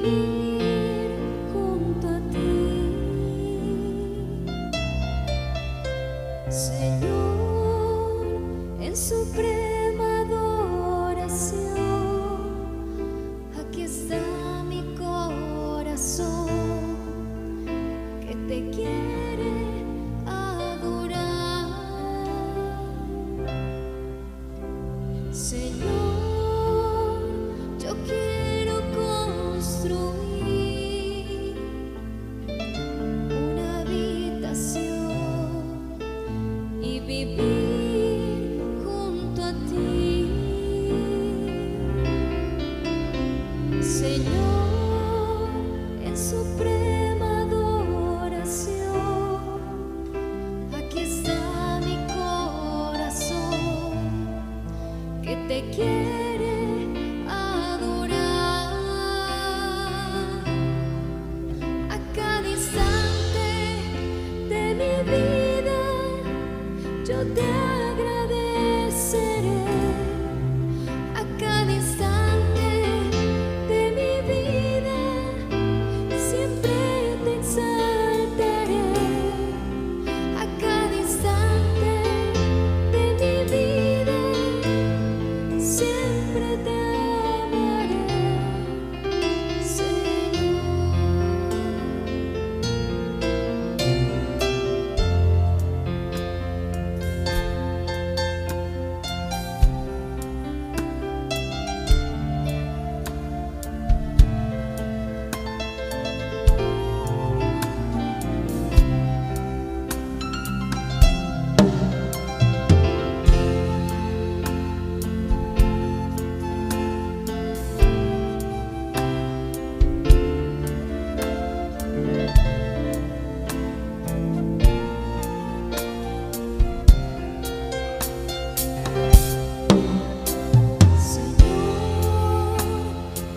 vivir junto a ti, Señor, en suprema adoración. Aquí está mi corazón que te quiere adorar, Señor. Yo quiero construir una habitación y vivir junto a ti, Señor, en suprema adoración. Aquí está mi corazón que te quiere adorar. A cada instante de mi vida yo te agradeceré. A cada instante de mi vida siempre te exaltaré. A cada instante de mi vida siempre te amaré, Señor.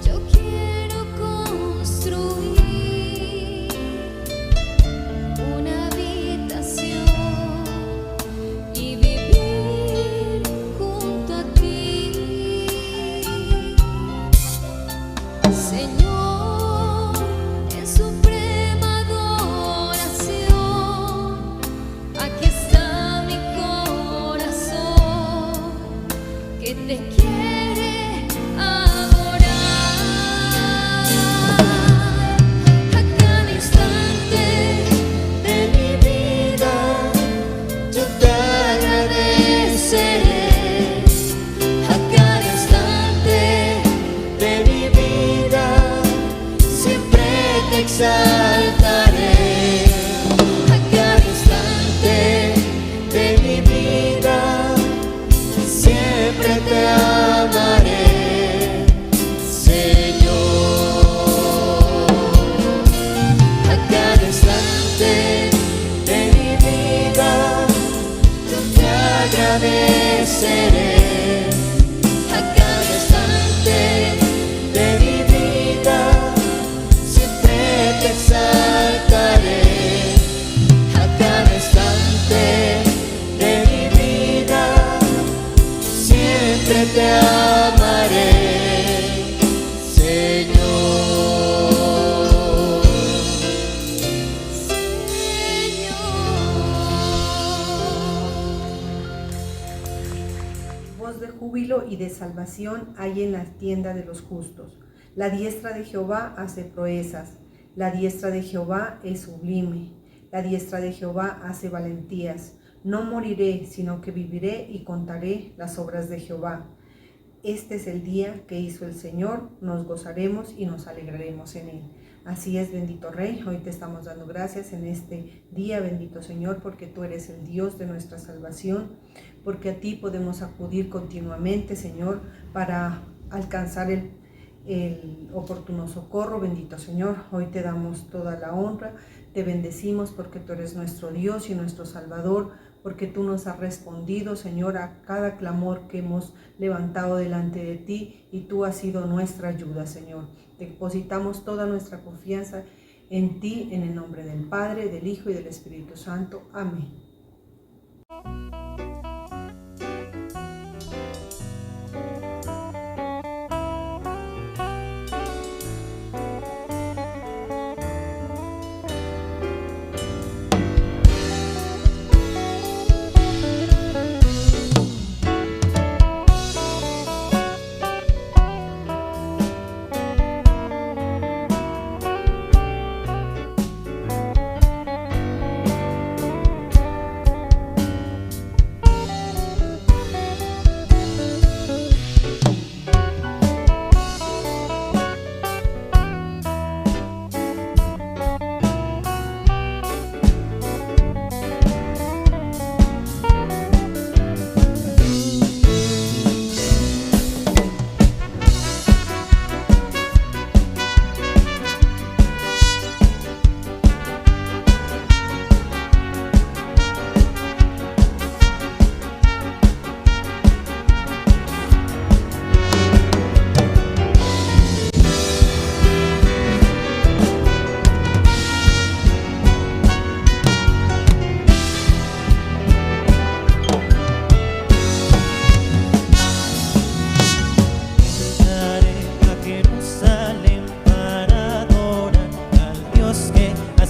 Yo quiero construir una habitación y vivir junto a ti, Señor, en suprema adoración. Aquí está mi corazón que te quiere adorar. A cada instante de mi vida yo te agradeceré. A cada instante de mi vida siempre te exaltaré. A cada instante de mi vida siempre te amaré, Señor. A cada instante de mi vida yo te agradeceré. A cada instante de mi vida siempre te exaltaré. A cada instante de mi vida siempre te amaré, Señor. Voz de júbilo y de salvación hay en la tienda de los justos. La diestra de Jehová hace proezas. La diestra de Jehová es sublime. La diestra de Jehová hace valentías. No moriré, sino que viviré y contaré las obras de Jehová. Este es el día que hizo el Señor, nos gozaremos y nos alegraremos en él. Así es, bendito Rey, hoy te estamos dando gracias en este día, bendito Señor, porque tú eres el Dios de nuestra salvación, porque a ti podemos acudir continuamente, Señor, para alcanzar el oportuno socorro, bendito Señor. Hoy te damos toda la honra, te bendecimos porque tú eres nuestro Dios y nuestro Salvador, porque tú nos has respondido, Señor, a cada clamor que hemos levantado delante de ti, y tú has sido nuestra ayuda, Señor. Depositamos toda nuestra confianza en ti, en el nombre del Padre, del Hijo y del Espíritu Santo. Amén.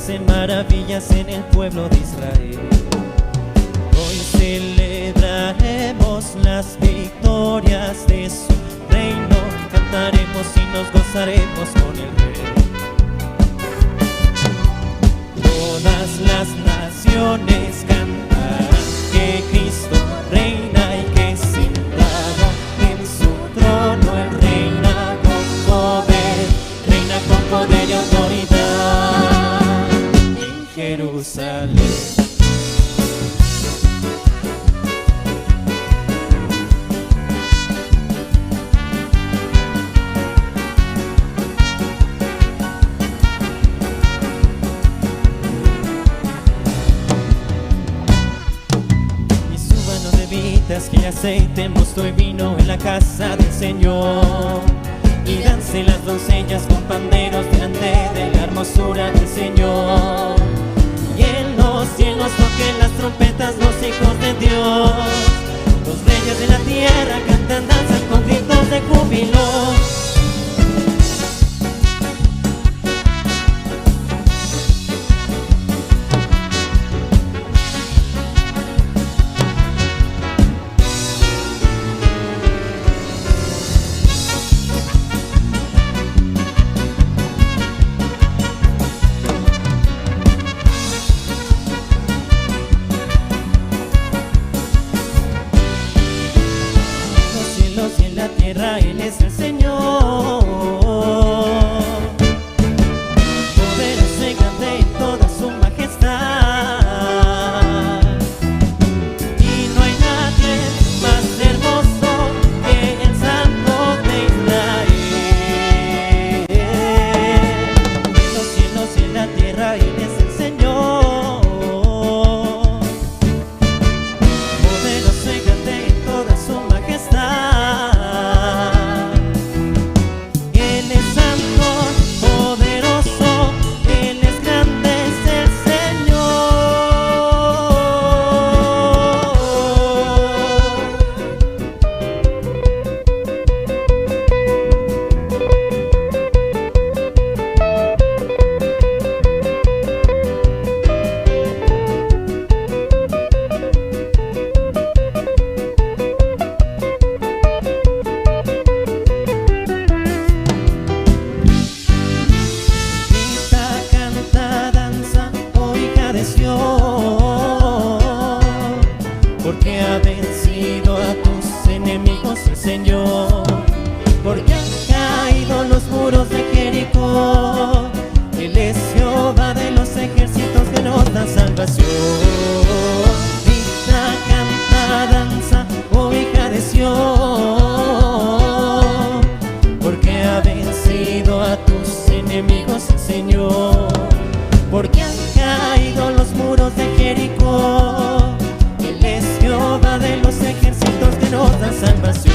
hace maravillas en el pueblo de Israel. Hoy celebraremos las victorias de su reino, cantaremos y nos gozaremos con el Rey. Todas las naciones cantarán que Cristo reina y que sentado en su trono Él reina con poder y autoridad en Jerusalén. Que aceite, mosto y vino en la casa del Señor, y dance las doncellas con panderos delante de la hermosura del Señor. Y en los cielos toquen las trompetas los hijos de Dios, los reyes de la tierra cantan, danzan con gritos de júbilo. Él es el Señor, poderoso y grande en toda su majestad, y no hay nadie más hermoso que el Santo de Israel. En los cielos y en la tierra Él es el Señor, poderoso y grande en toda su majestad. Porque ha vencido a tus enemigos el Señor, porque han caído los muros de Jericó. Él es Jehová de los ejércitos que nos da salvación. Grita, canta, danza, oh hija de Sión, porque ha vencido a tus enemigos el Señor, porque han caído los muros de Jericó. Jehová de los ejércitos que nos da salvación.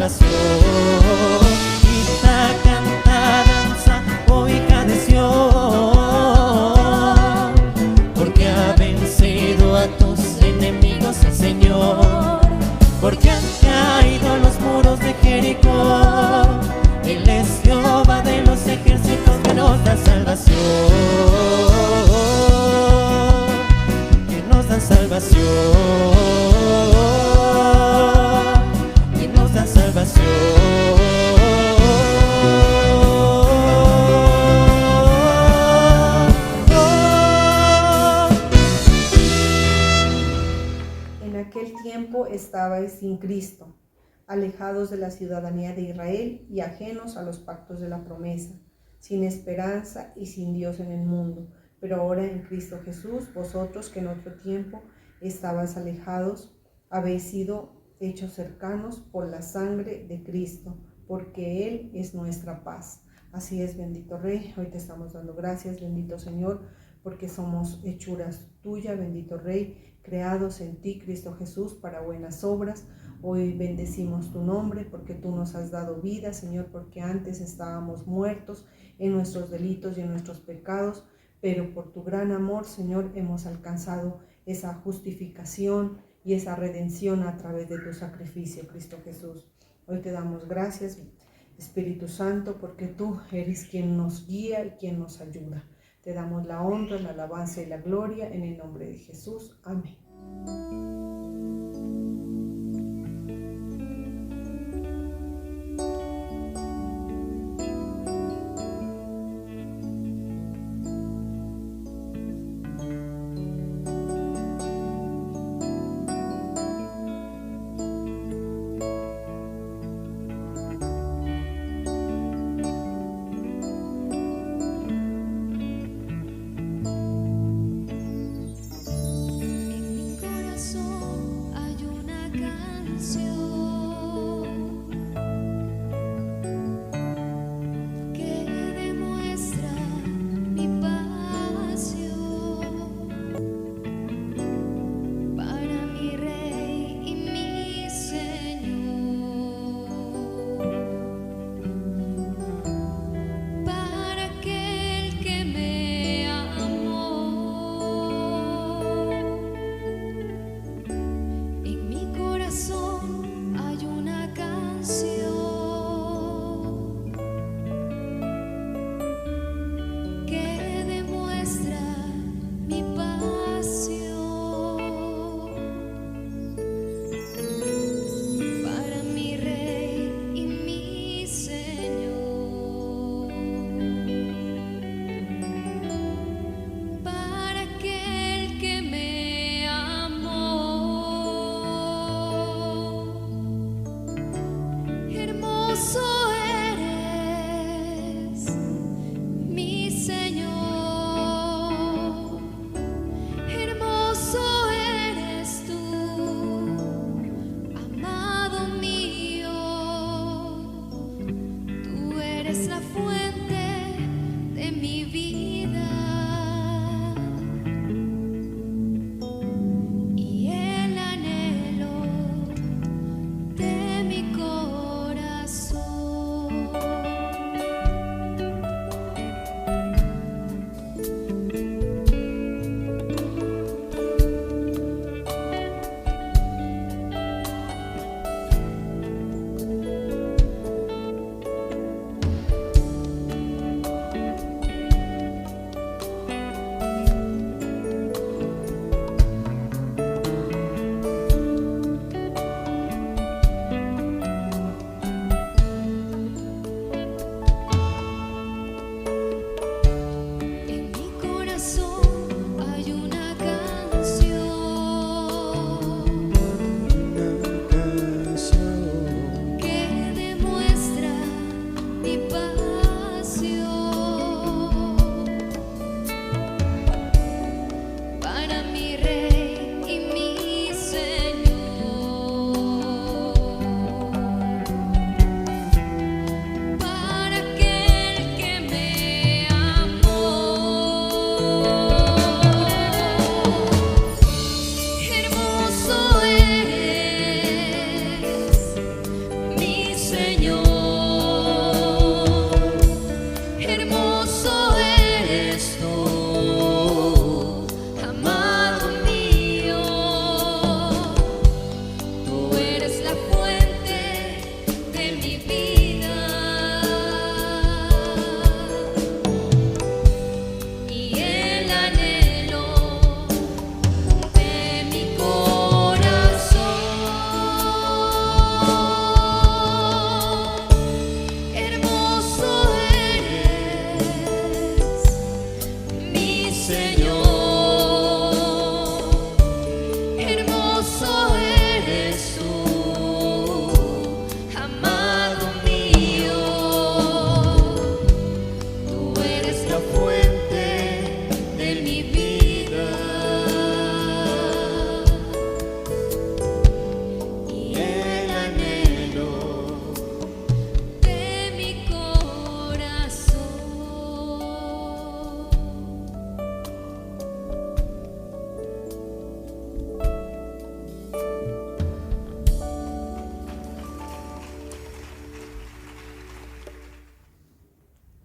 salvación. Quita, canta, danza, oh hija de Sión, porque ha vencido a tus enemigos el Señor, porque han caído los muros de Jericó. Él es Jehová de los ejércitos que nos da salvación, que nos da salvación, que nos da salvación. En aquel tiempo estabais sin Cristo, alejados de la ciudadanía de Israel y ajenos a los pactos de la promesa, sin esperanza y sin Dios en el mundo. Pero ahora en Cristo Jesús, vosotros que en otro tiempo estabais alejados, habéis sido hechos cercanos por la sangre de Cristo, porque Él es nuestra paz. Así es, bendito Rey, hoy te estamos dando gracias, bendito Señor, porque somos hechuras tuyas, bendito Rey, creados en ti, Cristo Jesús, para buenas obras. Hoy bendecimos tu nombre porque tú nos has dado vida, Señor, porque antes estábamos muertos en nuestros delitos y en nuestros pecados, pero por tu gran amor, Señor, hemos alcanzado esa justificación y esa redención a través de tu sacrificio, Cristo Jesús. Hoy te damos gracias, Espíritu Santo, porque tú eres quien nos guía y quien nos ayuda. Te damos la honra, la alabanza y la gloria en el nombre de Jesús. Amén.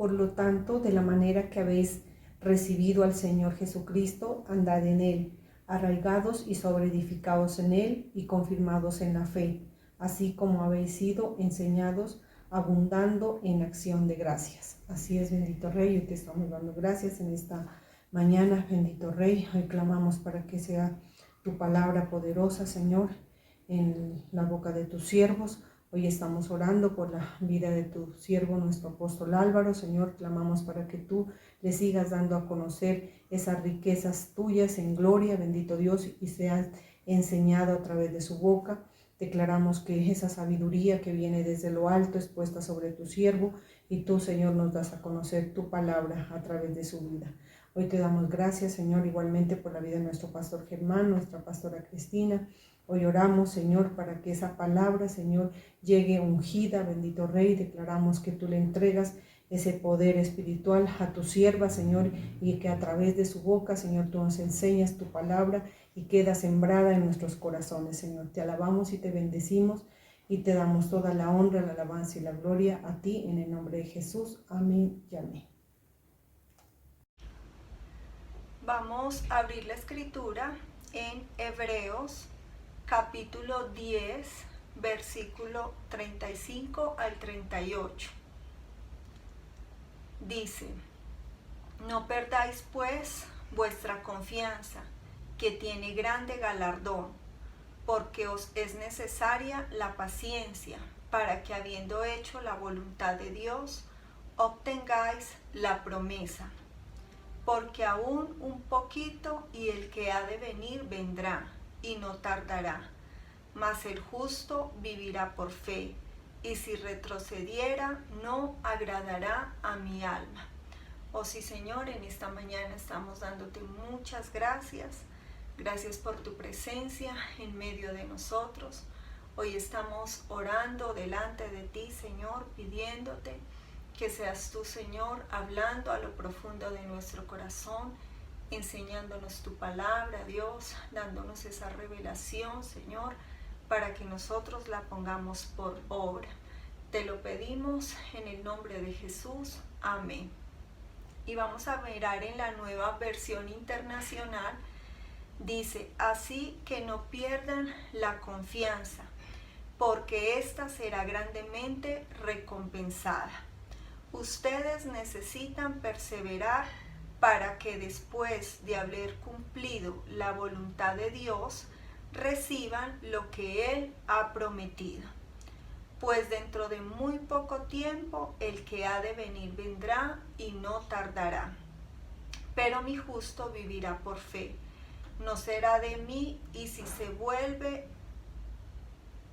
Por lo tanto, de la manera que habéis recibido al Señor Jesucristo, andad en Él, arraigados y sobreedificados en Él y confirmados en la fe, así como habéis sido enseñados, abundando en acción de gracias. Así es, bendito Rey, hoy te estamos dando gracias en esta mañana, bendito Rey. Hoy clamamos para que sea tu palabra poderosa, Señor, en la boca de tus siervos. Hoy estamos orando por la vida de tu siervo, nuestro apóstol Álvaro. Señor, clamamos para que tú le sigas dando a conocer esas riquezas tuyas en gloria, bendito Dios, y seas enseñado a través de su boca. Declaramos que esa sabiduría que viene desde lo alto es puesta sobre tu siervo y tú, Señor, nos das a conocer tu palabra a través de su vida. Hoy te damos gracias, Señor, igualmente por la vida de nuestro pastor Germán, nuestra pastora Cristina. Hoy oramos, Señor, para que esa palabra, Señor, llegue ungida, bendito Rey. Declaramos que tú le entregas ese poder espiritual a tu sierva, Señor, y que a través de su boca, Señor, tú nos enseñas tu palabra y queda sembrada en nuestros corazones, Señor. Te alabamos y te bendecimos y te damos toda la honra, la alabanza y la gloria a ti, en el nombre de Jesús. Amén y amén. Vamos a abrir la escritura en Hebreos capítulo 10, versículo 35 al 38. Dice: no perdáis pues vuestra confianza, que tiene grande galardón, porque os es necesaria la paciencia, para que habiendo hecho la voluntad de Dios, obtengáis la promesa. Porque aún un poquito y el que ha de venir vendrá, y no tardará. Mas el justo vivirá por fe, y si retrocediera, no agradará a mi alma. Oh sí, Señor, en esta mañana estamos dándote muchas gracias. Gracias por tu presencia en medio de nosotros. Hoy estamos orando delante de ti, Señor, pidiéndote que seas tú, Señor, hablando a lo profundo de nuestro corazón, enseñándonos tu palabra, Dios, dándonos esa revelación, Señor, para que nosotros la pongamos por obra. Te lo pedimos en el nombre de Jesús. Amén. Y vamos a mirar en la Nueva Versión Internacional. Dice: así que no pierdan la confianza, porque ésta será grandemente recompensada. Ustedes necesitan perseverar para que después de haber cumplido la voluntad de Dios, reciban lo que Él ha prometido. Pues dentro de muy poco tiempo el que ha de venir vendrá y no tardará. Pero mi justo vivirá por fe. No será de mí, y si se vuelve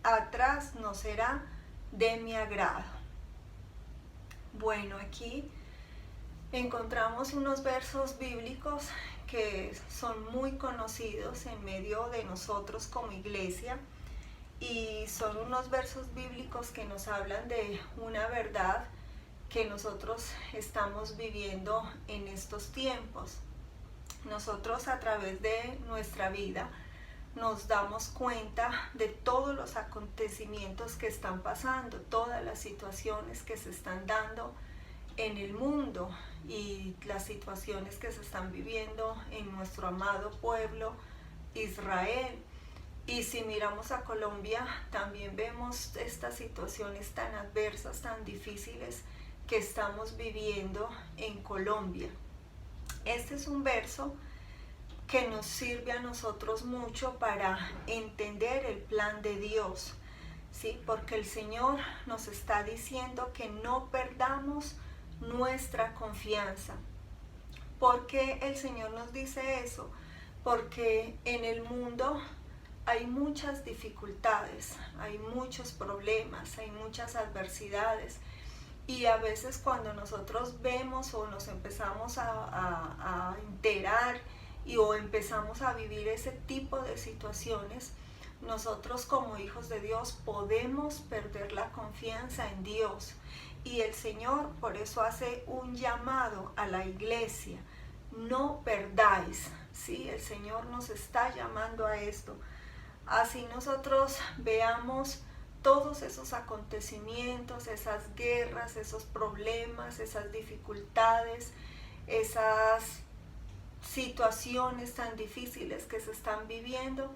atrás no será de mi agrado. Bueno, aquí encontramos unos versos bíblicos que son muy conocidos en medio de nosotros como iglesia, y son unos versos bíblicos que nos hablan de una verdad que nosotros estamos viviendo en estos tiempos. Nosotros, a través de nuestra vida, nos damos cuenta de todos los acontecimientos que están pasando, todas las situaciones que se están dando en el mundo y las situaciones que se están viviendo en nuestro amado pueblo Israel. Y si miramos a Colombia, también vemos estas situaciones tan adversas, tan difíciles que estamos viviendo en Colombia. Este es un verso que nos sirve a nosotros mucho para entender el plan de Dios, ¿sí? Porque el Señor nos está diciendo que no perdamos nuestra confianza. ¿Por qué el Señor nos dice eso? Porque en el mundo hay muchas dificultades, hay muchos problemas, hay muchas adversidades. Y a veces cuando nosotros vemos o nos empezamos a enterar o empezamos a vivir ese tipo de situaciones, nosotros como hijos de Dios podemos perder la confianza en Dios. Y el Señor por eso hace un llamado a la iglesia: no perdáis, ¿sí? El Señor nos está llamando a esto. Así nosotros veamos todos esos acontecimientos, esas guerras, esos problemas, esas dificultades, esas situaciones tan difíciles que se están viviendo,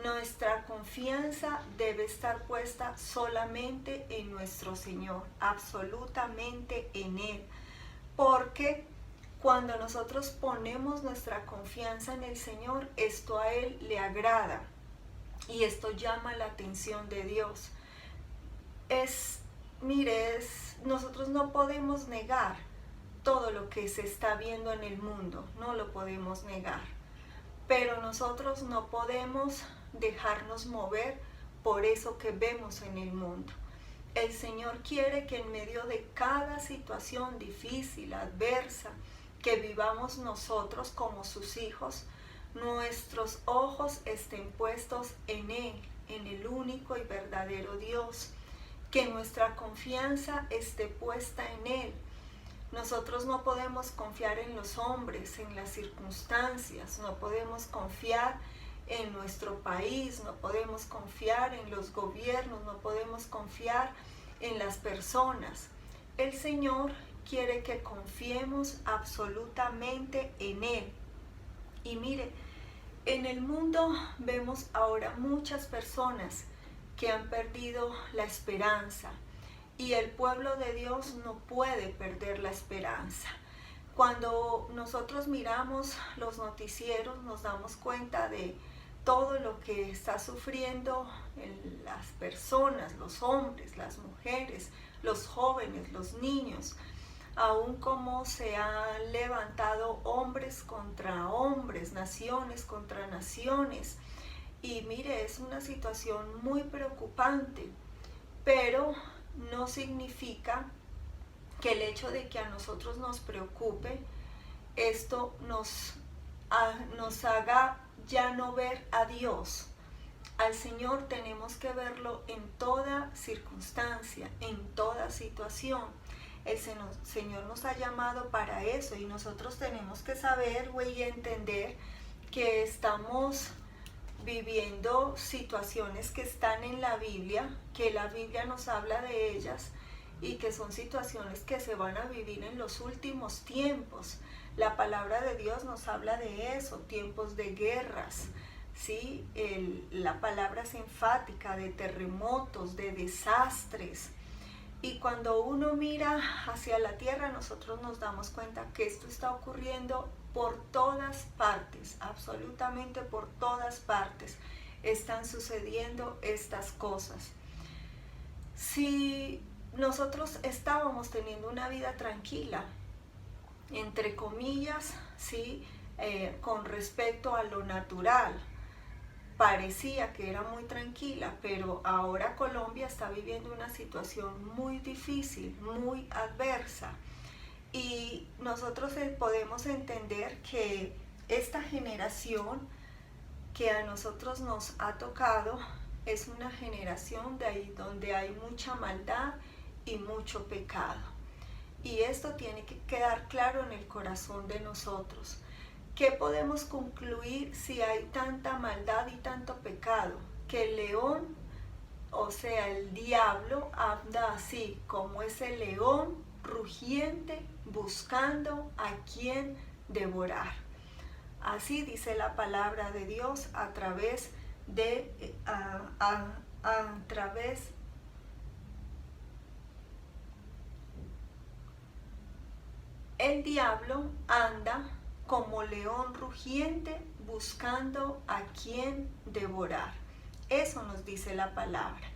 nuestra confianza debe estar puesta solamente en nuestro Señor, absolutamente en Él, porque cuando nosotros ponemos nuestra confianza en el Señor, esto a Él le agrada y esto llama la atención de Dios. Nosotros no podemos negar todo lo que se está viendo en el mundo, no lo podemos negar, pero nosotros no podemos dejarnos mover por eso que vemos en el mundo. El Señor quiere que en medio de cada situación difícil, adversa, que vivamos nosotros como sus hijos, nuestros ojos estén puestos en Él, en el único y verdadero Dios, que nuestra confianza esté puesta en Él. Nosotros no podemos confiar en los hombres, en las circunstancias, no podemos confiar en nuestro país, no podemos confiar en los gobiernos, no podemos confiar en las personas. El Señor quiere que confiemos absolutamente en Él. Y mire, en el mundo vemos ahora muchas personas que han perdido la esperanza. Y el pueblo de Dios no puede perder la esperanza. Cuando nosotros miramos los noticieros, nos damos cuenta de todo lo que está sufriendo las personas, los hombres, las mujeres, los jóvenes, los niños, aún como se han levantado hombres contra hombres, naciones contra naciones. Y mire, es una situación muy preocupante, pero no significa que el hecho de que a nosotros nos preocupe, esto nos haga ya no ver a Dios. Al Señor tenemos que verlo en toda circunstancia, en toda situación. El Señor nos ha llamado para eso y nosotros tenemos que saber y entender que estamos viviendo situaciones que están en la Biblia, que la Biblia nos habla de ellas y que son situaciones que se van a vivir en los últimos tiempos. La palabra de Dios nos habla de eso, tiempos de guerras, ¿sí? La palabra es enfática, de terremotos, de desastres. Y cuando uno mira hacia la tierra, nosotros nos damos cuenta que esto está ocurriendo por todas partes, absolutamente por todas partes están sucediendo estas cosas. Si nosotros estábamos teniendo una vida tranquila, entre comillas, ¿sí? Con respecto a lo natural, parecía que era muy tranquila, pero ahora Colombia está viviendo una situación muy difícil, muy adversa. Y nosotros podemos entender que esta generación que a nosotros nos ha tocado es una generación de ahí donde hay mucha maldad y mucho pecado. Y esto tiene que quedar claro en el corazón de nosotros. ¿Qué podemos concluir si hay tanta maldad y tanto pecado? Que el león, o sea, el diablo, anda así como ese león rugiente buscando a quien devorar. Así dice la palabra de Dios a través de el diablo anda como león rugiente buscando a quien devorar. Eso nos dice la palabra.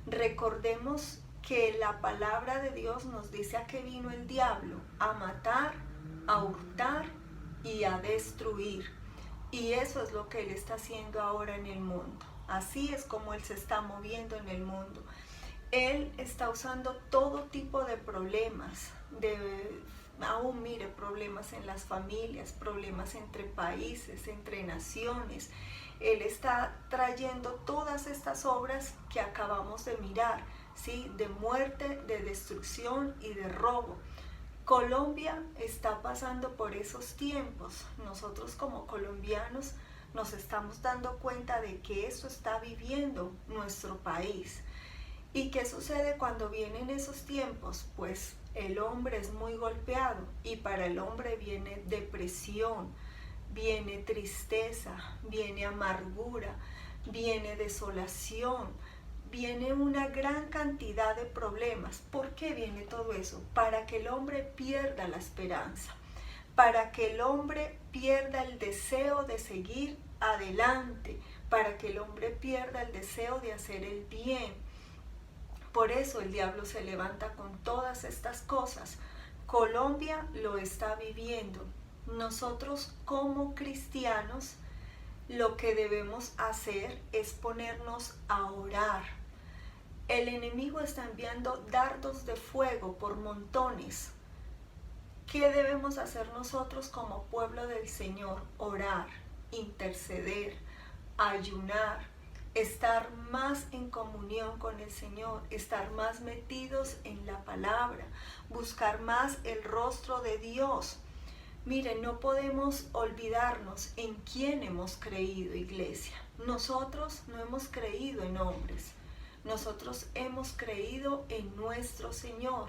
Recordemos que la palabra de Dios nos dice a qué vino el diablo: a matar, a hurtar y a destruir. Y eso es lo que él está haciendo ahora en el mundo. Así es como él se está moviendo en el mundo. Él está usando todo tipo de problemas, aún mire, problemas en las familias, problemas entre países, entre naciones. Él está trayendo todas estas obras que acabamos de mirar, ¿sí? De muerte, de destrucción y de robo. Colombia está pasando por esos tiempos. Nosotros como colombianos nos estamos dando cuenta de que eso está viviendo nuestro país. ¿Y qué sucede cuando vienen esos tiempos? Pues el hombre es muy golpeado y para el hombre viene depresión, viene tristeza, viene amargura, viene desolación, viene una gran cantidad de problemas. ¿Por qué viene todo eso? Para que el hombre pierda la esperanza, para que el hombre pierda el deseo de seguir adelante, para que el hombre pierda el deseo de hacer el bien. Por eso el diablo se levanta con todas estas cosas. Colombia lo está viviendo. Nosotros como cristianos lo que debemos hacer es ponernos a orar. El enemigo está enviando dardos de fuego por montones. ¿Qué debemos hacer nosotros como pueblo del Señor? Orar, interceder, ayunar, estar más en comunión con el Señor, estar más metidos en la palabra, buscar más el rostro de Dios. Miren, no podemos olvidarnos en quién hemos creído, iglesia. Nosotros no hemos creído en hombres, nosotros hemos creído en nuestro Señor,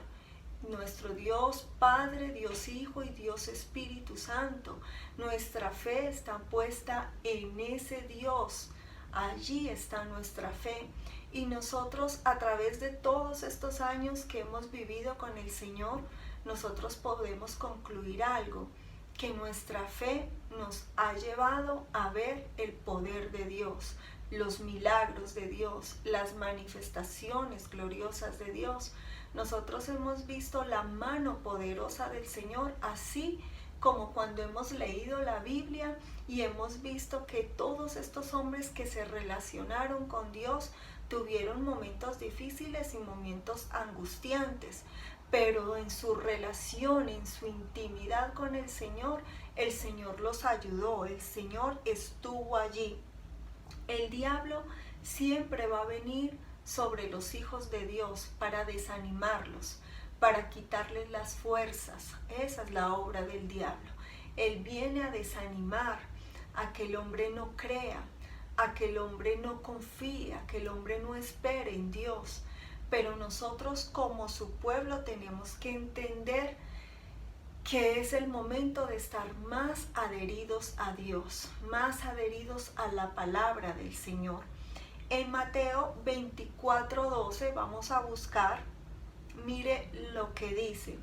nuestro Dios Padre, Dios Hijo y Dios Espíritu Santo. Nuestra fe está puesta en ese Dios. Allí está nuestra fe. Y nosotros, a través de todos estos años que hemos vivido con el Señor, nosotros podemos concluir algo, que nuestra fe nos ha llevado a ver el poder de Dios, los milagros de Dios, las manifestaciones gloriosas de Dios. Nosotros hemos visto la mano poderosa del Señor, así como cuando hemos leído la Biblia y hemos visto que todos estos hombres que se relacionaron con Dios tuvieron momentos difíciles y momentos angustiantes, pero en su relación, en su intimidad con el Señor los ayudó, el Señor estuvo allí. El diablo siempre va a venir sobre los hijos de Dios para desanimarlos, para quitarles las fuerzas. Esa es la obra del diablo. Él viene a desanimar, a que el hombre no crea, a que el hombre no confíe, a que el hombre no espere en Dios. Pero nosotros como su pueblo tenemos que entender que es el momento de estar más adheridos a Dios, más adheridos a la palabra del Señor. En Mateo 24:12 vamos a buscar, mire lo que dice,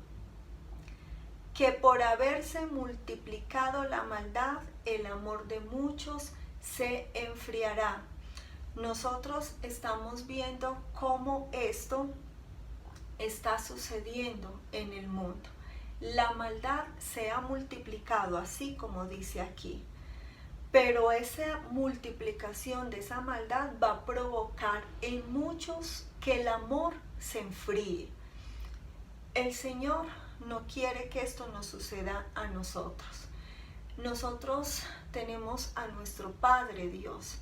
que por haberse multiplicado la maldad, el amor de muchos se enfriará. Nosotros estamos viendo cómo esto está sucediendo en el mundo. La maldad se ha multiplicado, así como dice aquí. Pero esa multiplicación de esa maldad va a provocar en muchos que el amor se enfríe. El Señor no quiere que esto nos suceda a nosotros. Nosotros tenemos a nuestro Padre Dios.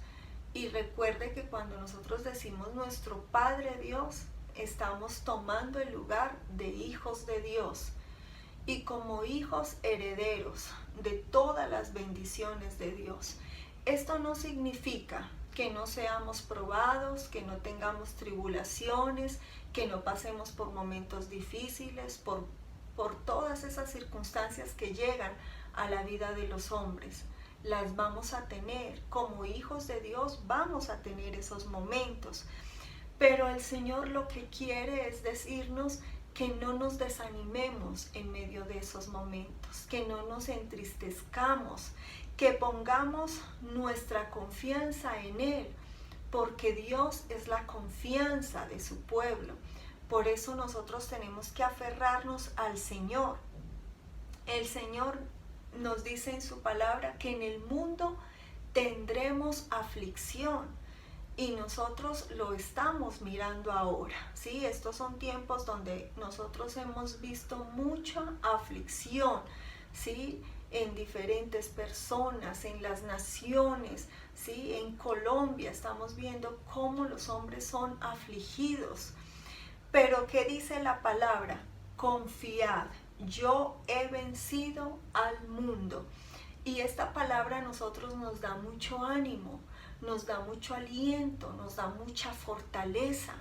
Y recuerde que cuando nosotros decimos nuestro Padre Dios, estamos tomando el lugar de hijos de Dios. Y como hijos herederos de todas las bendiciones de Dios. Esto no significa que no seamos probados, que no tengamos tribulaciones, que no pasemos por momentos difíciles, por todas esas circunstancias que llegan a la vida de los hombres. Las vamos a tener, como hijos de Dios vamos a tener esos momentos. Pero el Señor lo que quiere es decirnos que no nos desanimemos en medio de esos momentos, que no nos entristezcamos, que pongamos nuestra confianza en Él, porque Dios es la confianza de su pueblo. Por eso nosotros tenemos que aferrarnos al Señor. El Señor nos dice en su palabra que en el mundo tendremos aflicción. Y nosotros lo estamos mirando ahora, ¿sí? Estos son tiempos donde nosotros hemos visto mucha aflicción, ¿sí? En diferentes personas, en las naciones, ¿sí? En Colombia estamos viendo cómo los hombres son afligidos. Pero ¿qué dice la palabra? Confiad, yo he vencido al mundo. Y esta palabra a nosotros nos da mucho ánimo, nos da mucho aliento, nos da mucha fortaleza,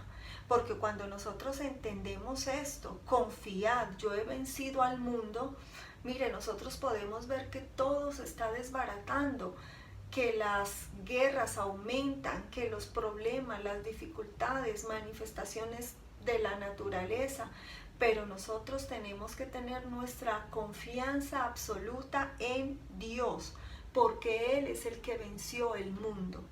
Porque cuando nosotros entendemos esto, confiad, yo he vencido al mundo, mire, nosotros podemos ver que todo se está desbaratando, que las guerras aumentan, que los problemas, las dificultades, manifestaciones de la naturaleza, pero nosotros tenemos que tener nuestra confianza absoluta en Dios, porque Él es el que venció el mundo.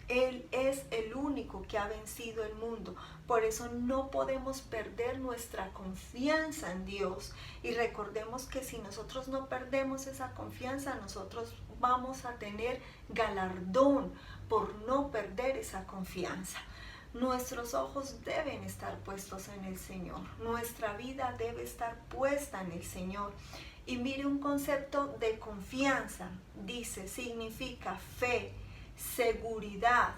Él es el único que ha vencido el mundo. Por eso no podemos perder nuestra confianza en Dios. Y recordemos que si nosotros no perdemos esa confianza, nosotros vamos a tener galardón por no perder esa confianza. Nuestros ojos deben estar puestos en el Señor. Nuestra vida debe estar puesta en el Señor. Y mire, un concepto de confianza, dice, significa fe, seguridad,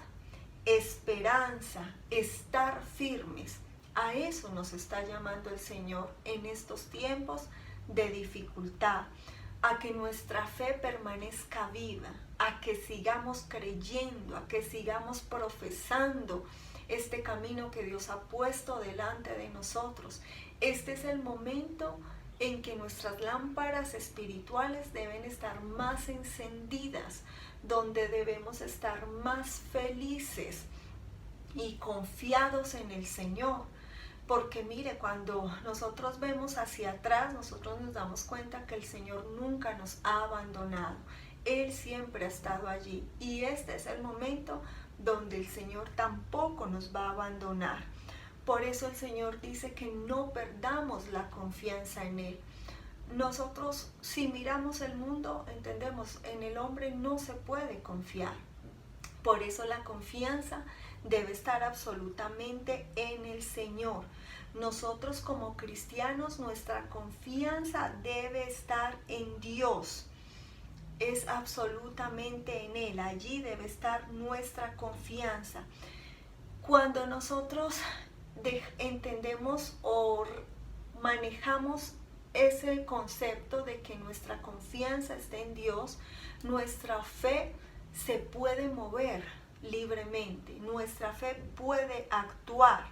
esperanza, estar firmes. A eso nos está llamando el Señor en estos tiempos de dificultad, a que nuestra fe permanezca viva, a que sigamos creyendo, a que sigamos profesando este camino que Dios ha puesto delante de nosotros. Este es el momento en que nuestras lámparas espirituales deben estar más encendidas, donde debemos estar más felices y confiados en el Señor. Porque mire, cuando nosotros vemos hacia atrás, nosotros nos damos cuenta que el Señor nunca nos ha abandonado. Él siempre ha estado allí. Y este es el momento donde el Señor tampoco nos va a abandonar. Por eso el Señor dice que no perdamos la confianza en Él. Nosotros, si miramos el mundo, entendemos, en el hombre no se puede confiar. Por eso la confianza debe estar absolutamente en el Señor. Nosotros como cristianos, nuestra confianza debe estar en Dios. Es absolutamente en Él. Allí debe estar nuestra confianza. Cuando nosotros entendemos o manejamos ese concepto de que nuestra confianza está en Dios, nuestra fe se puede mover libremente, nuestra fe puede actuar,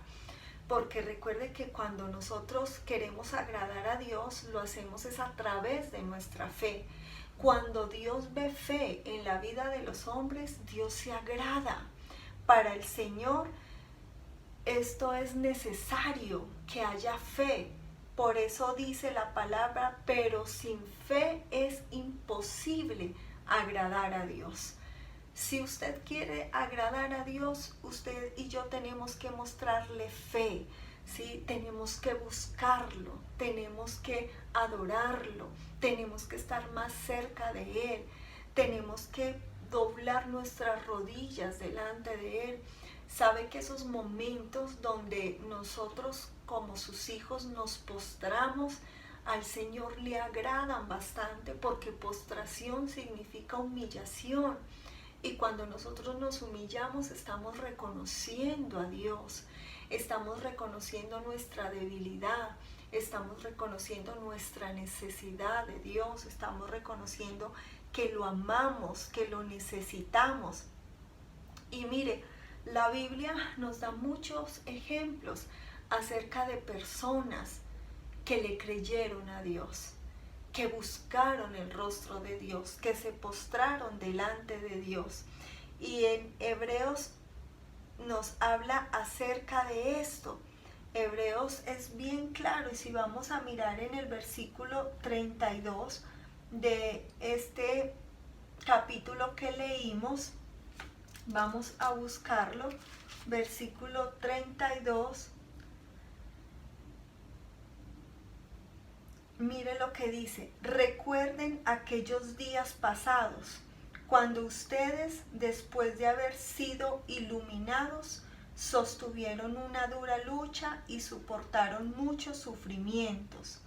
porque recuerde que cuando nosotros queremos agradar a Dios, lo hacemos es a través de nuestra fe. Cuando Dios ve fe en la vida de los hombres, Dios se agrada. Para el Señor, esto es necesario, que haya fe. Por eso dice la palabra, pero sin fe es imposible agradar a Dios. Si usted quiere agradar a Dios, usted y yo tenemos que mostrarle fe, ¿sí? Tenemos que buscarlo, tenemos que adorarlo, tenemos que estar más cerca de Él, tenemos que doblar nuestras rodillas delante de Él. Sabe que esos momentos donde nosotros como sus hijos nos postramos, al Señor le agradan bastante, porque postración significa humillación. Y cuando nosotros nos humillamos, estamos reconociendo a Dios, estamos reconociendo nuestra debilidad, estamos reconociendo nuestra necesidad de Dios, estamos reconociendo que lo amamos, que lo necesitamos. Y mire, la Biblia nos da muchos ejemplos acerca de personas que le creyeron a Dios, que buscaron el rostro de Dios, que se postraron delante de Dios. Y en Hebreos nos habla acerca de esto. Hebreos es bien claro, y si vamos a mirar en el versículo 32 de este capítulo que leímos, vamos a buscarlo, versículo 32. Mire lo que dice: recuerden aquellos días pasados, cuando ustedes, después de haber sido iluminados, sostuvieron una dura lucha y soportaron muchos sufrimientos.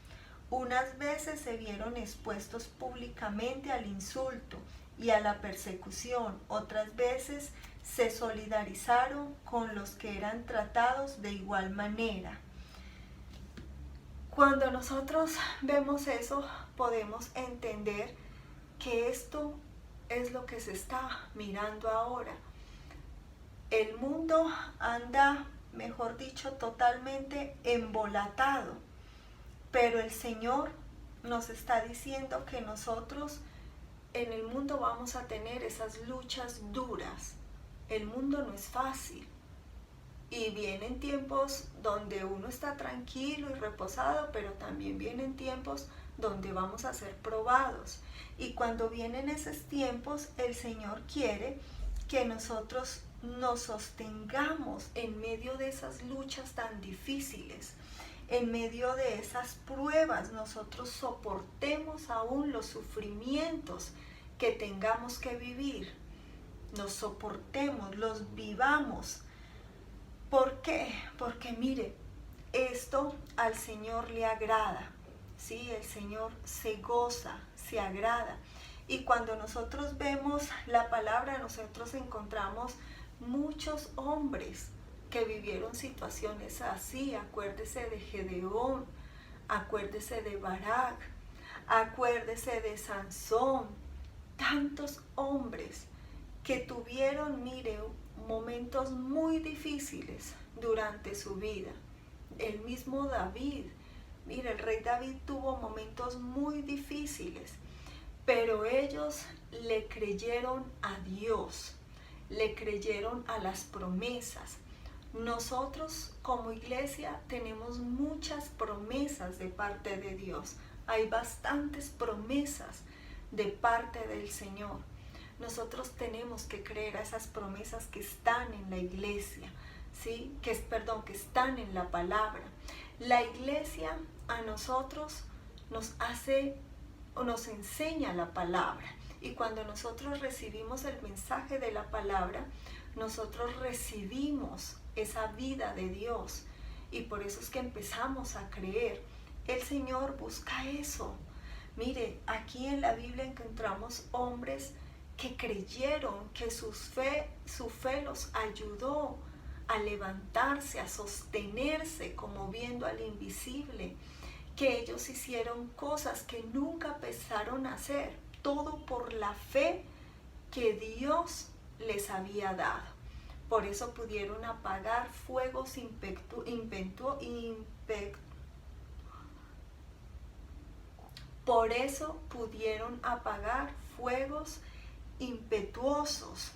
Unas veces se vieron expuestos públicamente al insulto y a la persecución, otras veces se solidarizaron con los que eran tratados de igual manera. Cuando nosotros vemos eso, podemos entender que esto es lo que se está mirando ahora. El mundo anda mejor dicho, totalmente embolatado. Pero el Señor nos está diciendo que nosotros en el mundo vamos a tener esas luchas duras. El mundo no es fácil. Y vienen tiempos donde uno está tranquilo y reposado, pero también vienen tiempos donde vamos a ser probados. Y cuando vienen esos tiempos, el Señor quiere que nosotros nos sostengamos en medio de esas luchas tan difíciles, en medio de esas pruebas, nosotros soportemos aún los sufrimientos que tengamos que vivir, nos soportemos, los vivamos. ¿Por qué? Porque mire, esto al Señor le agrada, ¿sí? El Señor se goza, se agrada. Y cuando nosotros vemos la palabra, nosotros encontramos muchos hombres que vivieron situaciones así. Acuérdese de Gedeón, acuérdese de Barak, acuérdese de Sansón. Tantos hombres que tuvieron, mire, momentos muy difíciles durante su vida. El mismo David, mire, el rey David tuvo momentos muy difíciles, pero ellos le creyeron a Dios, le creyeron a las promesas. Nosotros como iglesia tenemos muchas promesas de parte de Dios. Hay bastantes promesas de parte del Señor. Nosotros tenemos que creer a esas promesas que están en la iglesia, ¿sí? que están en la palabra. La iglesia a nosotros nos hace o nos enseña la palabra. Y cuando nosotros recibimos el mensaje de la palabra, nosotros recibimos esa vida de Dios. Y por eso es que empezamos a creer. El Señor busca eso. Mire, aquí en la Biblia encontramos hombres que creyeron, que su fe los ayudó a levantarse, a sostenerse como viendo al invisible, que ellos hicieron cosas que nunca pensaron hacer, todo por la fe que Dios les había dado. Por eso pudieron apagar fuegos Por eso pudieron apagar fuegos impetuosos.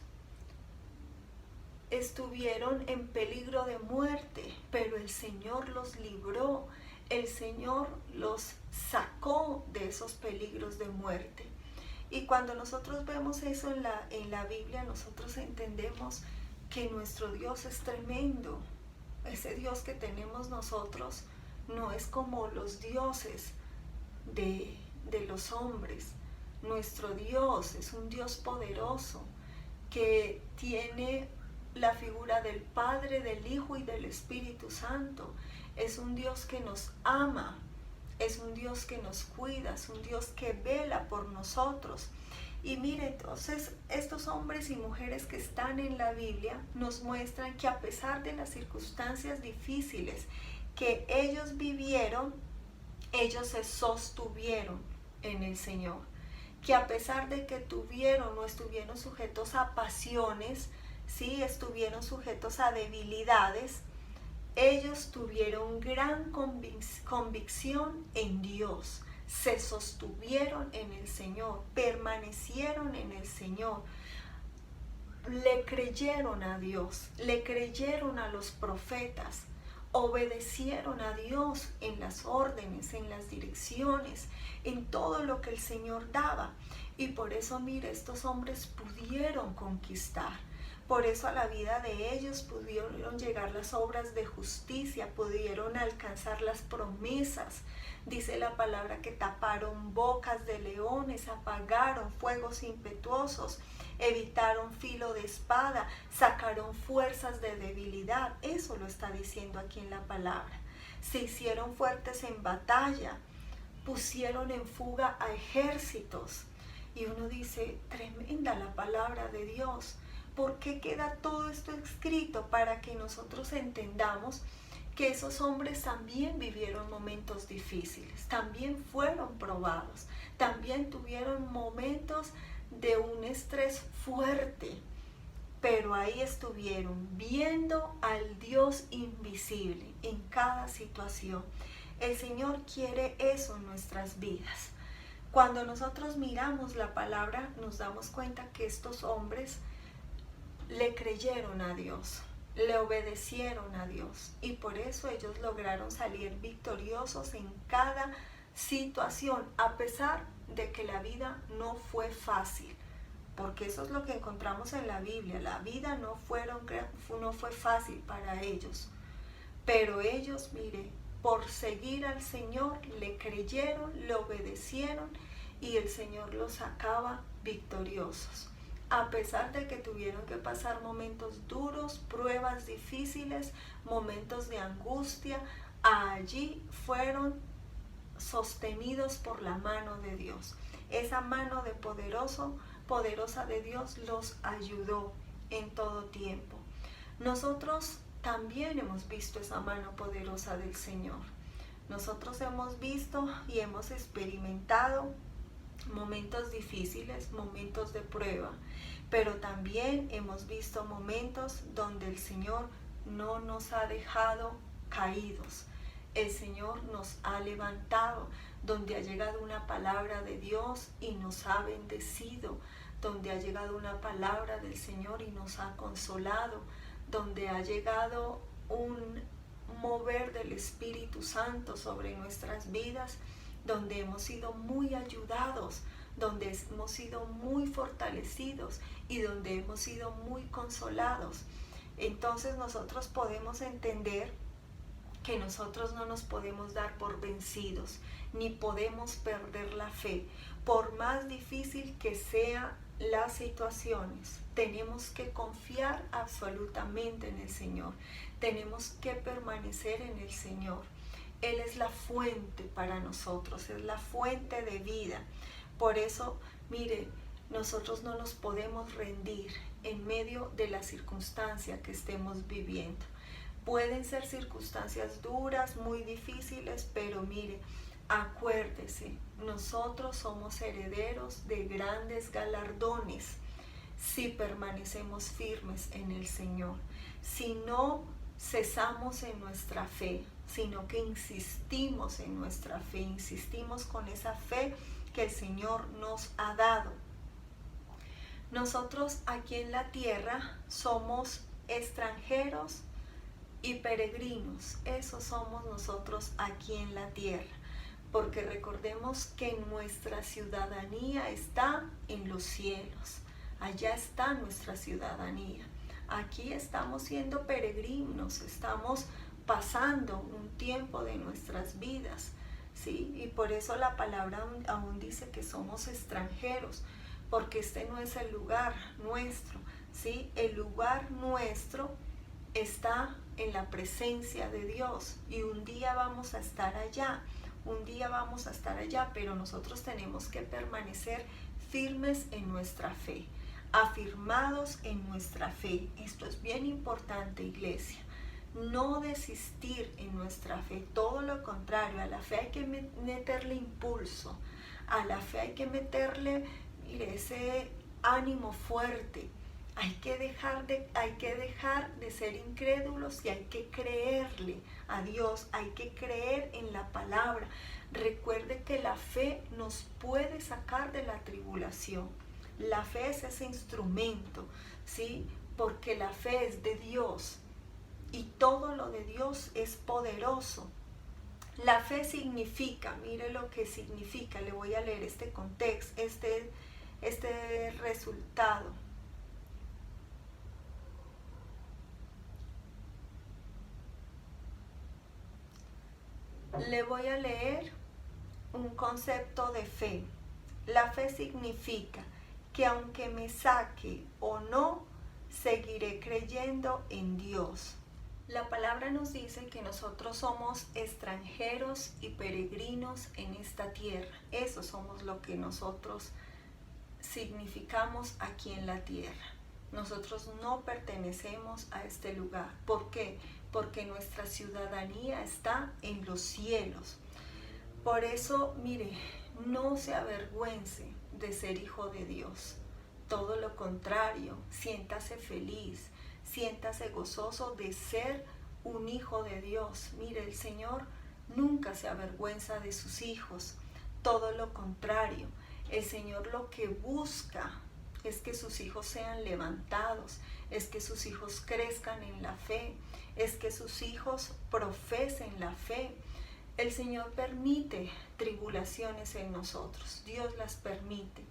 Estuvieron en peligro de muerte, pero el Señor los libró. El Señor los sacó de esos peligros de muerte. Y cuando nosotros vemos eso en la Biblia, nosotros entendemos que nuestro Dios es tremendo. Ese Dios que tenemos nosotros no es como los dioses de los hombres. Nuestro Dios es un Dios poderoso que tiene la figura del Padre, del Hijo y del Espíritu Santo. Es un Dios que nos ama, es un Dios que nos cuida, es un Dios que vela por nosotros. Y mire, entonces, estos hombres y mujeres que están en la Biblia nos muestran que a pesar de las circunstancias difíciles que ellos vivieron, ellos se sostuvieron en el Señor. Que a pesar de que tuvieron o estuvieron sujetos a pasiones, ¿sí? Estuvieron sujetos a debilidades, ellos tuvieron gran convicción en Dios, se sostuvieron en el Señor, permanecieron en el Señor, le creyeron a Dios, le creyeron a los profetas, obedecieron a Dios en las órdenes, en las direcciones, en todo lo que el Señor daba. Y por eso, mire, estos hombres pudieron conquistar. Por eso a la vida de ellos pudieron llegar las obras de justicia, pudieron alcanzar las promesas. Dice la palabra que taparon bocas de leones, apagaron fuegos impetuosos, evitaron filo de espada, sacaron fuerzas de debilidad. Eso lo está diciendo aquí en la palabra. Se hicieron fuertes en batalla, pusieron en fuga a ejércitos. Y uno dice, tremenda la palabra de Dios. ¿Por qué queda todo esto escrito? Para que nosotros entendamos que esos hombres también vivieron momentos difíciles, también fueron probados, también tuvieron momentos de un estrés fuerte, pero ahí estuvieron viendo al Dios invisible en cada situación. El Señor quiere eso en nuestras vidas. Cuando nosotros miramos la palabra, nos damos cuenta que estos hombres le creyeron a Dios, le obedecieron a Dios, y por eso ellos lograron salir victoriosos en cada situación, a pesar de que la vida no fue fácil. Porque eso es lo que encontramos en la Biblia. La vida no fue fácil para ellos. Pero ellos, mire, por seguir al Señor, le creyeron, le obedecieron, y el Señor los sacaba victoriosos. A pesar de que tuvieron que pasar momentos duros, pruebas difíciles, momentos de angustia, allí fueron sostenidos por la mano de Dios. Esa mano de poderosa de Dios los ayudó en todo tiempo. Nosotros también hemos visto esa mano poderosa del Señor. Nosotros hemos visto y hemos experimentado momentos difíciles, momentos de prueba, pero también hemos visto momentos donde el Señor no nos ha dejado caídos. El Señor nos ha levantado, donde ha llegado una palabra de Dios y nos ha bendecido, donde ha llegado una palabra del Señor y nos ha consolado, donde ha llegado un mover del Espíritu Santo sobre nuestras vidas, donde hemos sido muy ayudados, donde hemos sido muy fortalecidos y donde hemos sido muy consolados. Entonces nosotros podemos entender que nosotros no nos podemos dar por vencidos, ni podemos perder la fe. Por más difícil que sean las situaciones, tenemos que confiar absolutamente en el Señor. Tenemos que permanecer en el Señor. Él es la fuente para nosotros, es la fuente de vida. Por eso, mire, nosotros no nos podemos rendir en medio de la circunstancia que estemos viviendo. Pueden ser circunstancias duras, muy difíciles, pero mire, acuérdese, nosotros somos herederos de grandes galardones si permanecemos firmes en el Señor, si no cesamos en nuestra fe, sino que insistimos en nuestra fe, insistimos con esa fe que el Señor nos ha dado. Nosotros aquí en la tierra somos extranjeros y peregrinos, eso somos nosotros aquí en la tierra, porque recordemos que nuestra ciudadanía está en los cielos, allá está nuestra ciudadanía. Aquí estamos siendo peregrinos, estamos pasando un tiempo de nuestras vidas, ¿sí? Y por eso la palabra aún dice que somos extranjeros, porque este no es el lugar nuestro, ¿sí? El lugar nuestro está en la presencia de Dios y un día vamos a estar allá, pero nosotros tenemos que permanecer firmes en nuestra fe, afirmados en nuestra fe. Esto es bien importante, iglesia. No desistir en nuestra fe, todo lo contrario, a la fe hay que meterle impulso, a la fe hay que meterle, mire, ese ánimo fuerte. Hay que dejar de ser incrédulos y hay que creerle a Dios, hay que creer en la palabra. Recuerde que la fe nos puede sacar de la tribulación. La fe es ese instrumento, ¿sí? Porque la fe es de Dios y todo lo de Dios es poderoso. La fe significa, mire lo que significa, le voy a leer este contexto, este resultado. Le voy a leer un concepto de fe. La fe significa que aunque me saque o no, seguiré creyendo en Dios. La palabra nos dice que nosotros somos extranjeros y peregrinos en esta tierra. Eso somos lo que nosotros significamos aquí en la tierra. Nosotros no pertenecemos a este lugar. ¿Por qué? Porque nuestra ciudadanía está en los cielos. Por eso, mire, no se avergüence de ser hijo de Dios. Todo lo contrario, siéntase feliz, siéntase gozoso de ser un hijo de Dios. Mire, el Señor nunca se avergüenza de sus hijos. Todo lo contrario, el Señor lo que busca es que sus hijos sean levantados, es que sus hijos crezcan en la fe, es que sus hijos profesen la fe. El Señor permite tribulaciones en nosotros, Dios las permite,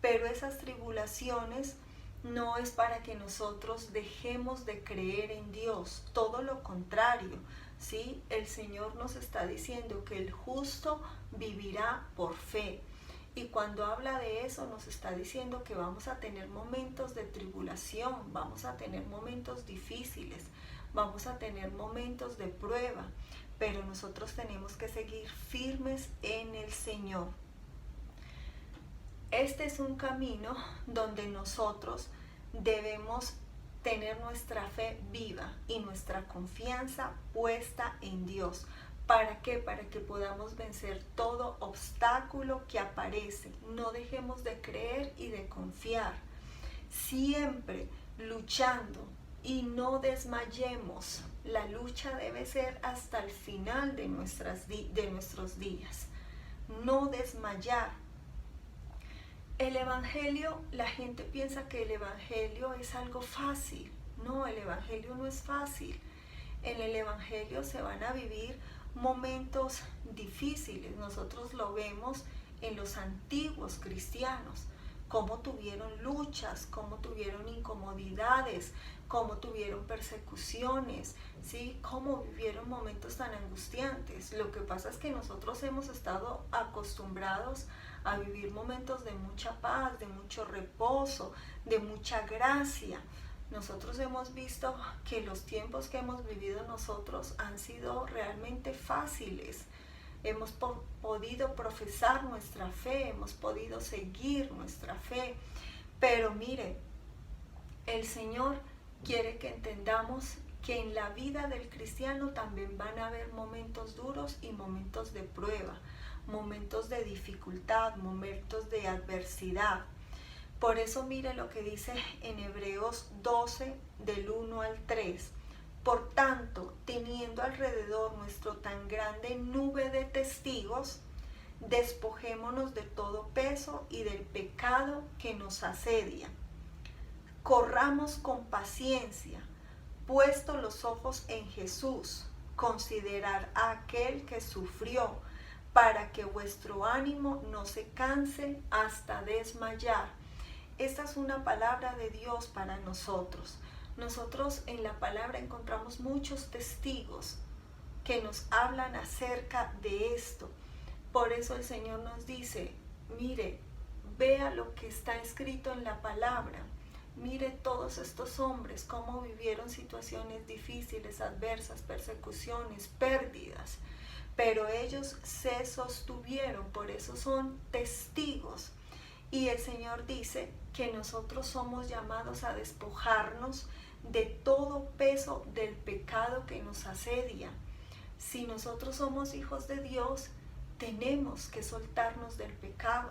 pero esas tribulaciones no es para que nosotros dejemos de creer en Dios, todo lo contrario, ¿sí? El Señor nos está diciendo que el justo vivirá por fe. Y cuando habla de eso nos está diciendo que vamos a tener momentos de tribulación, vamos a tener momentos difíciles, vamos a tener momentos de prueba, pero nosotros tenemos que seguir firmes en el Señor. Este es un camino donde nosotros debemos tener nuestra fe viva y nuestra confianza puesta en Dios. ¿Para qué? Para que podamos vencer todo obstáculo que aparece. No dejemos de creer y de confiar. Siempre luchando y no desmayemos. La lucha debe ser hasta el final de nuestros días. No desmayar. El Evangelio, la gente piensa que el Evangelio es algo fácil. No, el Evangelio no es fácil. En el Evangelio se van a vivir momentos difíciles. Nosotros lo vemos en los antiguos cristianos, cómo tuvieron luchas, cómo tuvieron incomodidades, cómo tuvieron persecuciones, ¿sí? Cómo vivieron momentos tan angustiantes. Lo que pasa es que nosotros hemos estado acostumbrados a vivir momentos de mucha paz, de mucho reposo, de mucha gracia. Nosotros hemos visto que los tiempos que hemos vivido nosotros han sido realmente fáciles. Hemos podido profesar nuestra fe, hemos podido seguir nuestra fe. Pero mire, el Señor quiere que entendamos que en la vida del cristiano también van a haber momentos duros y momentos de prueba, momentos de dificultad, momentos de adversidad. Por eso mire lo que dice en Hebreos 12, del 1 al 3. Por tanto, teniendo alrededor nuestro tan grande nube de testigos, despojémonos de todo peso y del pecado que nos asedia. Corramos con paciencia, puesto los ojos en Jesús, considerar a aquel que sufrió, para que vuestro ánimo no se canse hasta desmayar. Esta es una palabra de Dios para nosotros. Nosotros en la palabra encontramos muchos testigos que nos hablan acerca de esto. Por eso el Señor nos dice, mire, vea lo que está escrito en la palabra. Mire todos estos hombres, cómo vivieron situaciones difíciles, adversas, persecuciones, pérdidas. Pero ellos se sostuvieron, por eso son testigos. Y el Señor dice que nosotros somos llamados a despojarnos de todo peso del pecado que nos asedia. Si nosotros somos hijos de Dios, tenemos que soltarnos del pecado.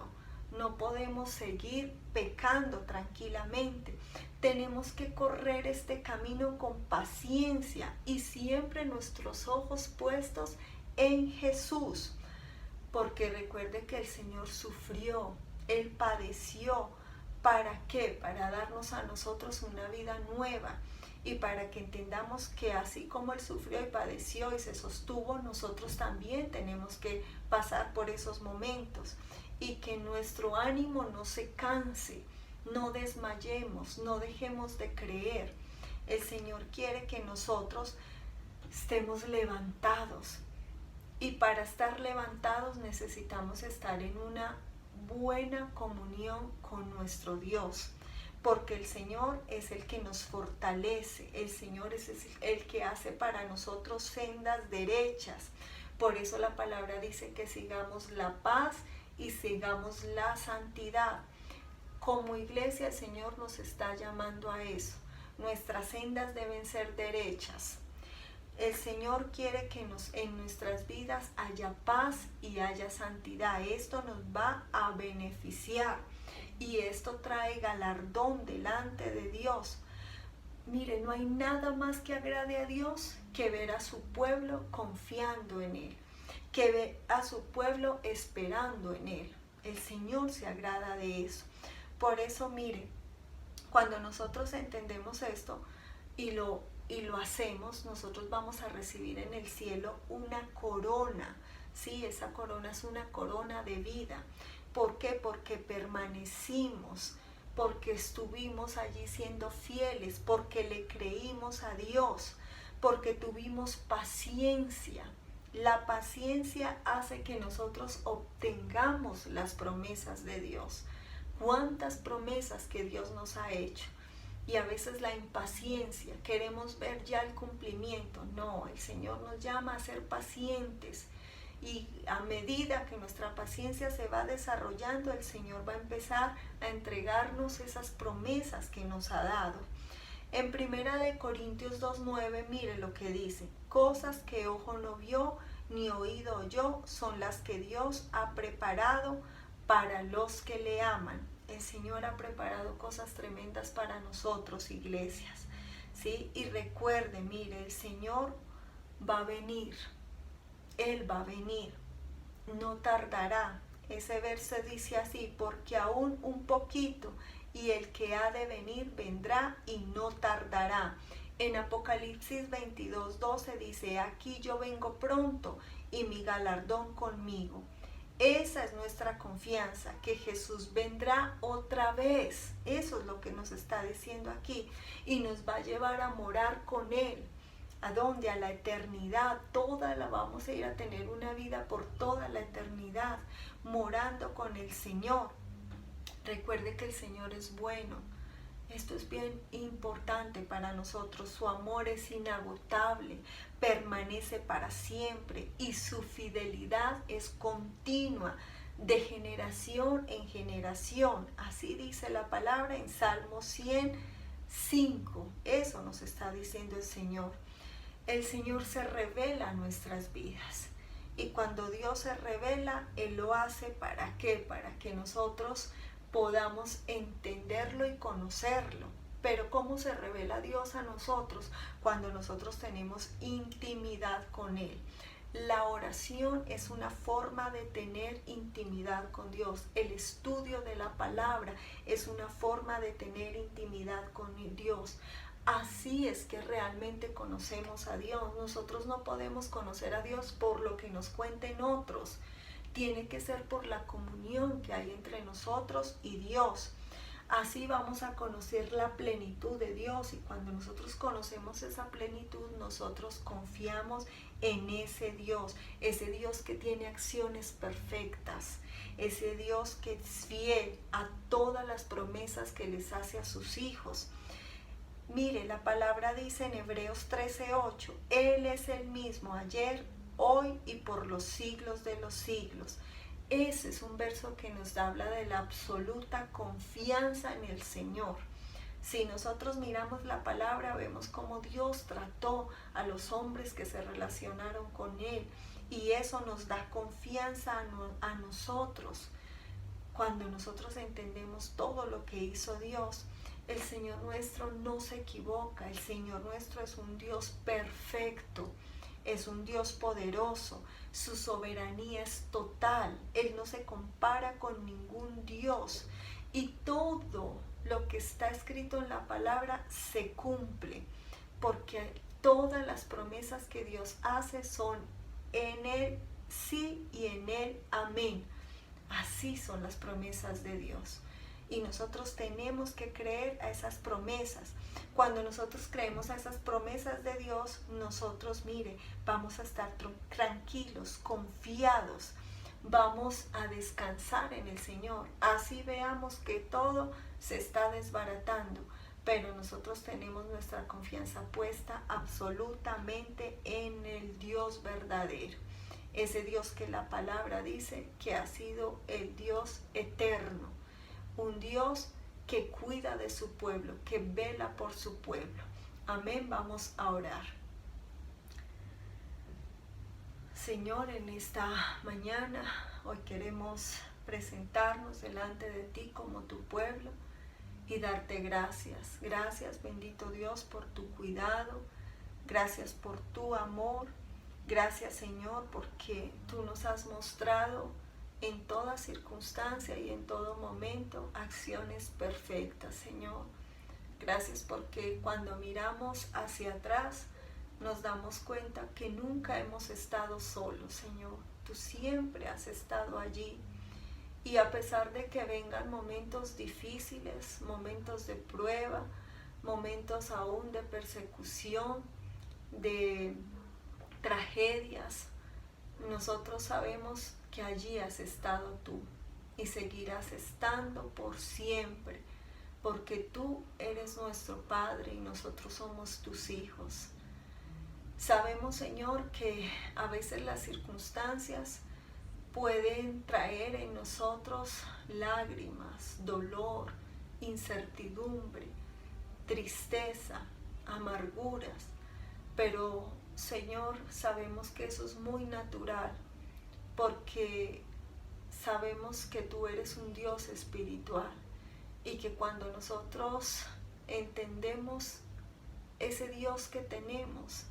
No podemos seguir pecando tranquilamente. Tenemos que correr este camino con paciencia y siempre nuestros ojos puestos en Jesús. Porque recuerde que el Señor sufrió, Él padeció. ¿Para qué? Para darnos a nosotros una vida nueva y para que entendamos que así como Él sufrió y padeció y se sostuvo, nosotros también tenemos que pasar por esos momentos y que nuestro ánimo no se canse, no desmayemos, no dejemos de creer. El Señor quiere que nosotros estemos levantados y para estar levantados necesitamos estar en una buena comunión con nuestro Dios, porque el Señor es el que nos fortalece, el Señor es el que hace para nosotros sendas derechas. Por eso la palabra dice que sigamos la paz y sigamos la santidad. Como iglesia el Señor nos está llamando a eso. Nuestras sendas deben ser derechas. El Señor quiere que en nuestras vidas haya paz y haya santidad. Esto nos va a beneficiar. y esto trae galardón delante de Dios. Mire, no hay nada más que agrade a Dios que ver a su pueblo confiando en Él, que ver a su pueblo esperando en Él. El Señor se agrada de eso. Por eso, mire, cuando nosotros entendemos esto y lo hacemos, nosotros vamos a recibir en el cielo una corona. Sí, esa corona es una corona de vida. ¿Por qué? Porque permanecimos, porque estuvimos allí siendo fieles, porque le creímos a Dios, porque tuvimos paciencia. La paciencia hace que nosotros obtengamos las promesas de Dios. ¿Cuántas promesas que Dios nos ha hecho? Y a veces la impaciencia, queremos ver ya el cumplimiento. No, el Señor nos llama a ser pacientes. Y a medida que nuestra paciencia se va desarrollando, el Señor va a empezar a entregarnos esas promesas que nos ha dado. En 1 Corintios 2:9, mire lo que dice: cosas que ojo no vio ni oído oyó son las que Dios ha preparado para los que le aman. El Señor ha preparado cosas tremendas para nosotros, iglesias, ¿sí? Y recuerde, mire, el Señor va a venir. Él va a venir, no tardará. Ese verso dice así: porque aún un poquito, y el que ha de venir vendrá y no tardará. En Apocalipsis 22:12 dice: aquí yo vengo pronto y mi galardón conmigo. Esa es nuestra confianza, que Jesús vendrá otra vez. Eso es lo que nos está diciendo aquí, y nos va a llevar a morar con Él. ¿A dónde? A la eternidad. Toda la vamos a ir a tener una vida por toda la eternidad, morando con el Señor. Recuerde que el Señor es bueno. Esto es bien importante para nosotros. Su amor es inagotable, permanece para siempre, y su fidelidad es continua, de generación en generación. Así dice la palabra en Salmo 105. Eso nos está diciendo el Señor. El Señor se revela a nuestras vidas, y cuando Dios se revela, Él lo hace ¿para qué? Para que nosotros podamos entenderlo y conocerlo. Pero ¿cómo se revela Dios a nosotros? Cuando nosotros tenemos intimidad con Él. La oración es una forma de tener intimidad con Dios. El estudio de la palabra es una forma de tener intimidad con Dios. Así es que realmente conocemos a Dios. Nosotros no podemos conocer a Dios por lo que nos cuenten otros. Tiene que ser por la comunión que hay entre nosotros y Dios. Así vamos a conocer la plenitud de Dios, y cuando nosotros conocemos esa plenitud, nosotros confiamos en ese Dios que tiene acciones perfectas, ese Dios que es fiel a todas las promesas que les hace a sus hijos. Mire, la palabra dice en Hebreos 13:8, Él es el mismo ayer, hoy y por los siglos de los siglos. Ese es un verso que nos habla de la absoluta confianza en el Señor. Si nosotros miramos la palabra, vemos cómo Dios trató a los hombres que se relacionaron con Él, y eso nos da confianza a nosotros. Cuando nosotros entendemos todo lo que hizo Dios, el Señor nuestro no se equivoca. El Señor nuestro es un Dios perfecto, es un Dios poderoso. Su soberanía es total. Él no se compara con ningún Dios. Y todo lo que está escrito en la palabra se cumple, porque todas las promesas que Dios hace son en Él sí y en Él amén. Así son las promesas de Dios. Y nosotros tenemos que creer a esas promesas. Cuando nosotros creemos a esas promesas de Dios, nosotros, mire, vamos a estar tranquilos, confiados. Vamos a descansar en el Señor. Así veamos que todo se está desbaratando, pero nosotros tenemos nuestra confianza puesta absolutamente en el Dios verdadero. Ese Dios que la palabra dice que ha sido el Dios eterno. Un Dios que cuida de su pueblo, que vela por su pueblo. Amén. Vamos a orar. Señor, en esta mañana, hoy queremos presentarnos delante de ti como tu pueblo y darte gracias. Gracias, bendito Dios, por tu cuidado. Gracias por tu amor. Gracias, Señor, porque tú nos has mostrado en toda circunstancia y en todo momento acciones perfectas, Señor. Gracias porque cuando miramos hacia atrás nos damos cuenta que nunca hemos estado solos, Señor. Tú siempre has estado allí. Y a pesar de que vengan momentos difíciles, momentos de prueba, momentos aún de persecución, de tragedias, nosotros sabemos que allí has estado tú y seguirás estando por siempre, porque tú eres nuestro Padre y nosotros somos tus hijos. Sabemos, Señor, que a veces las circunstancias pueden traer en nosotros lágrimas, dolor, incertidumbre, tristeza, amarguras, pero Señor, sabemos que eso es muy natural porque sabemos que tú eres un Dios espiritual y que cuando nosotros entendemos ese Dios que tenemos,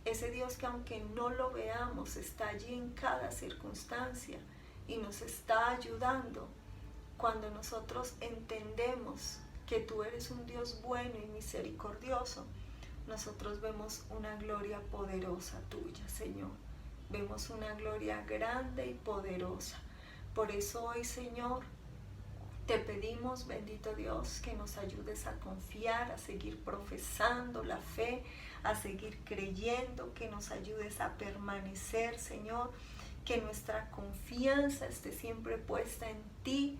ese Dios que aunque no lo veamos está allí en cada circunstancia y nos está ayudando, cuando nosotros entendemos que tú eres un Dios bueno y misericordioso, nosotros vemos una gloria poderosa tuya, Señor. Vemos una gloria grande y poderosa. Por eso hoy, Señor, te pedimos, bendito Dios, que nos ayudes a confiar, a seguir profesando la fe, a seguir creyendo, que nos ayudes a permanecer, Señor, que nuestra confianza esté siempre puesta en ti,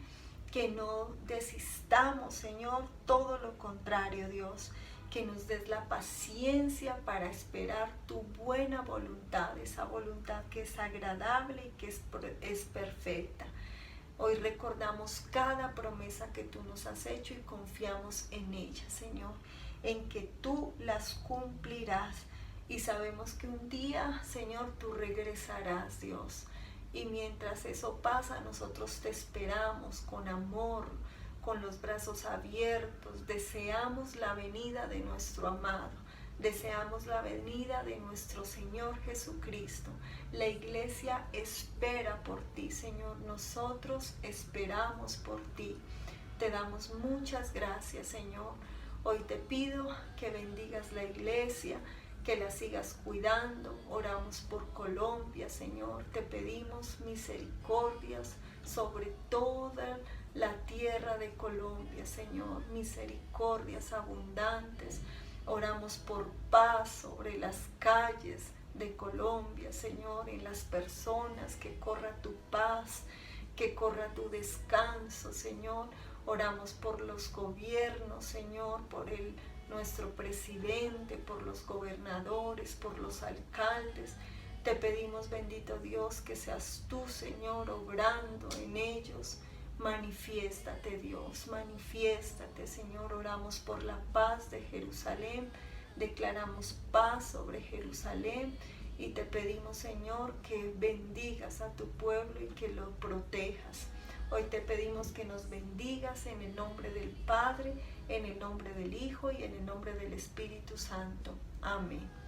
que no desistamos, Señor, todo lo contrario, Dios, que nos des la paciencia para esperar tu buena voluntad, esa voluntad que es agradable y que es perfecta. Hoy recordamos cada promesa que tú nos has hecho y confiamos en ella, Señor, en que tú las cumplirás. Y sabemos que un día, Señor, tú regresarás, Dios. Y mientras eso pasa, nosotros te esperamos con amor, con los brazos abiertos. Deseamos la venida de nuestro amado. Deseamos la venida de nuestro Señor Jesucristo. La iglesia espera por ti, Señor. Nosotros esperamos por ti. Te damos muchas gracias, Señor. Hoy te pido que bendigas la iglesia, que la sigas cuidando. Oramos por Colombia, Señor. Te pedimos misericordias sobre toda la tierra de Colombia, Señor. Misericordias abundantes. Oramos por paz sobre las calles de Colombia, Señor, en las personas, que corra tu paz, que corra tu descanso, Señor. Oramos por los gobiernos, Señor, por nuestro presidente, por los gobernadores, por los alcaldes. Te pedimos, bendito Dios, que seas tú, Señor, obrando en ellos. Manifiéstate, Dios, manifiéstate, Señor. Oramos por la paz de Jerusalén, declaramos paz sobre Jerusalén y te pedimos, Señor, que bendigas a tu pueblo y que lo protejas. Hoy te pedimos que nos bendigas en el nombre del Padre, en el nombre del Hijo y en el nombre del Espíritu Santo. Amén.